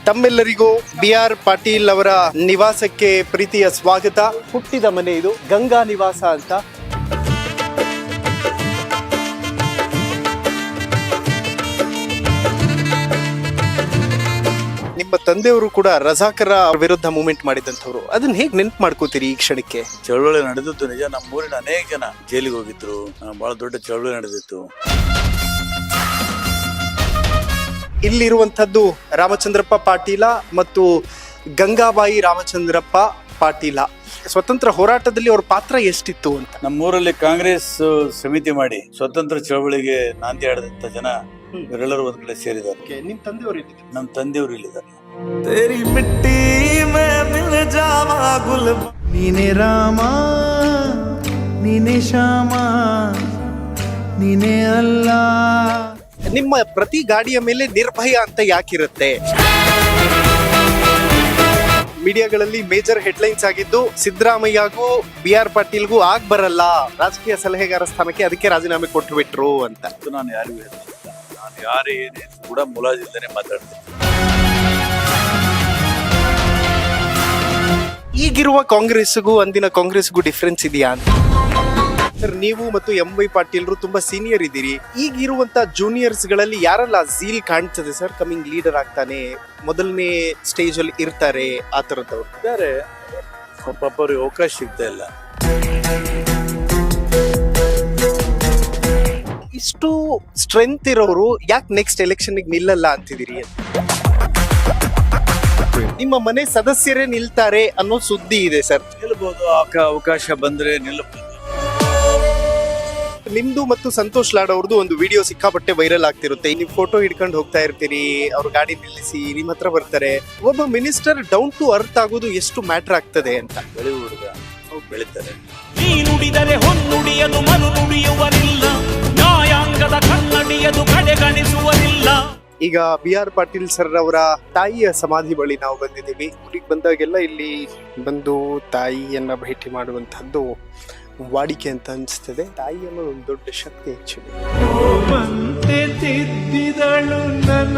ತಮ್ಮೆಲ್ಲರಿಗೂ BR ಪಾಟೀಲ್ ಅವರ ನಿವಾಸಕ್ಕೆ ಪ್ರೀತಿಯ ಸ್ವಾಗತ. ಹುಟ್ಟಿದ ಮನೆ ಇದು, ಗಂಗಾ ನಿವಾಸ ಅಂತ. ನಿಮ್ಮ ತಂದೆಯವರು ಕೂಡ ರಜಾಕರ ವಿರುದ್ಧ ಮೂವ್ಮೆಂಟ್ ಮಾಡಿದಂಥವ್ರು. ಅದನ್ನ ಹೇಗೆ ನೆನ್ಪು ಮಾಡ್ಕೋತೀರಿ ಈ ಕ್ಷಣಕ್ಕೆ? ಚಳವಳಿ ನಡೆದಿತ್ತು ನಿಜ. ನಮ್ಮೂರಿನ ಅನೇಕ ಜನ ಜೈಲಿಗೆ ಹೋಗಿದ್ರು. ಬಹಳ ದೊಡ್ಡ ಚಳವಳಿ ನಡೆದಿತ್ತು. ಇಲ್ಲಿರುವಂತದ್ದು ರಾಮಚಂದ್ರಪ್ಪ ಪಾಟೀಲ ಮತ್ತು ಗಂಗಾಬಾಯಿ ರಾಮಚಂದ್ರಪ್ಪ ಪಾಟೀಲ. ಸ್ವತಂತ್ರ ಹೋರಾಟದಲ್ಲಿ ಅವ್ರ ಪಾತ್ರ ಎಷ್ಟಿತ್ತು ಅಂತ? ನಮ್ಮೂರಲ್ಲಿ ಕಾಂಗ್ರೆಸ್ ಸಮಿತಿ ಮಾಡಿ ಸ್ವತಂತ್ರ ಚಳವಳಿಗೆ ನಾಂದಿ ಆಡಿದಂತ ಜನ ಇವರೆಲ್ಲರೂ ಒಂದ್ ಕಡೆ ಸೇರಿದ್ದಾರೆ. ನಿಮ್ ತಂದೆಯವರು ನಮ್ಮ ತಂದೆಯವರು ಇಲ್ಲಿದ್ದಾರೆ. ನೀನೆ ರಾಮ ನೀನೆ ಶ್ಯಾಮ ನೀನೆ ಅಲ್ಲ. ನಿಮ್ಮ ಪ್ರತಿ ಗಾಡಿಯ ಮೇಲೆ ನಿರ್ಭಯ ಅಂತ ಯಾಕಿರುತ್ತೆ? ಮೀಡಿಯಾಗಳಲ್ಲಿ ಮೇಜರ್ ಹೆಡ್ಲೈನ್ಸ್ ಆಗಿದ್ದು ಸಿದ್ದರಾಮಯ್ಯಗೂ BR ಪಾಟೀಲ್ಗೂ ಬರಲ್ಲ ರಾಜಕೀಯ ಸಲಹೆಗಾರ ಸ್ಥಾನಕ್ಕೆ, ಅದಕ್ಕೆ ರಾಜೀನಾಮೆ ಕೊಟ್ಟು ಬಿಟ್ರು ಅಂತ. ನಾನು ಯಾರಿಗೂ ಹೇಳಿಲ್ಲ. ನಾನು ಯಾರೇ ಏನೇ ಕೂಡ ಮುಲಾಜಿಲ್ದೇನೆ ಮಾತಾಡ್ತೀನಿ. ಈಗಿರುವ ಕಾಂಗ್ರೆಸ್ಗೂ ಅಂದಿನ ಕಾಂಗ್ರೆಸ್ಗೂ ಡಿಫ್ರೆನ್ಸ್ ಇದೆಯಾ ಅಂತ? ಸರ್, ನೀವು ಮತ್ತು MY ಪಾಟೀಲ್ರು ತುಂಬಾ ಸೀನಿಯರ್ ಇದ್ದೀರಿ. ಈಗಿರುವಂತ ಜೂನಿಯರ್ಸ್ ಗಳಲ್ಲಿ ಯಾರೆಲ್ಲ ಝೀಲ್ ಕಾಣ್ತದೆ ಸರ್? ಕಮಿಂಗ್ ಲೀಡರ್ ಆಗ್ತಾನೆ, ಮೊದಲನೇ ಸ್ಟೇಜ್ ಅಲ್ಲಿ ಇರ್ತಾರೆ, ಆ ತರದವ್ರು ಇದ್ದಾರೆ. ಪಾಪ ಅವ್ರಿಗೆ ಅವಕಾಶ ಸಿಗ್ತಾ ಇಲ್ಲ. ಇಷ್ಟು ಸ್ಟ್ರೆಂತ್ ಇರೋರು ಯಾಕೆ ನೆಕ್ಸ್ಟ್ ಎಲೆಕ್ಷನ್ ನಿಲ್ಲಲ್ಲ ಅಂತಿದ್ದೀರಿ? ನಿಮ್ಮ ಮನೆ ಸದಸ್ಯರೇ ನಿಲ್ತಾರೆ ಅನ್ನೋ ಸುದ್ದಿ ಇದೆ ಸರ್. ನಿಲ್ಬಹುದು, ಅವಕಾಶ ಬಂದ್ರೆ ನಿಲ್ಲಬಹುದು. ನಿಮ್ದು ಮತ್ತು ಸಂತೋಷ್ ಲಾಡ್ ಅವ್ರದ್ದು ಒಂದು ವಿಡಿಯೋ ಸಿಕ್ಕಾಪಟ್ಟೆ ವೈರಲ್ ಆಗ್ತಿರುತ್ತೆ. ನೀವು ಫೋಟೋ ಹಿಡ್ಕೊಂಡು ಹೋಗ್ತಾ ಇರ್ತೀರಿ, ಅವ್ರ ಗಾಡಿ ನಿಲ್ಲಿಸಿ ನಿಮ್ಮ ಹತ್ರ ಬರ್ತಾರೆ. ಒಬ್ಬ ಮಿನಿಸ್ಟರ್ ಡೌನ್ ಟು ಅರ್ತ್ ಆಗೋದು ಎಷ್ಟು ಮ್ಯಾಟರ್ ಆಗ್ತದೆ ಅಂತ. ಬೆಳೆ ಹುಡುಗ ಬೆಳಿತಾರೆ. ನೀ ನುಡಿದರೆ ಹೊನ್ನುಡಿಯದು ಮನು ನುಡಿಯುವರಿಲ್ಲ, ನ್ಯಾಯಾಂಗದ ಕನ್ನಡಿಯದು ಕಡೆಗಣಿಸುವರಿಲ್ಲ. ಈಗ BR ಪಾಟೀಲ್ ಸರ್ ಅವರ ತಾಯಿಯ ಸಮಾಧಿ ಬಳಿ ನಾವು ಬಂದಿದ್ದೀವಿ. ಊರಿಗೆ ಬಂದಾಗೆಲ್ಲ ಇಲ್ಲಿ ಬಂದು ತಾಯಿಯನ್ನ ಭೇಟಿ ಮಾಡುವಂತಹದ್ದು ವಾಡಿಕೆ ಅಂತ ಅನಿಸ್ತದೆ. ತಾಯಿ ಅನ್ನೋದು ಒಂದು ದೊಡ್ಡ ಶಕ್ತಿ ಆಕ್ಚುಲಿ. ತಿದ್ದಿದಳು ನನ್ನ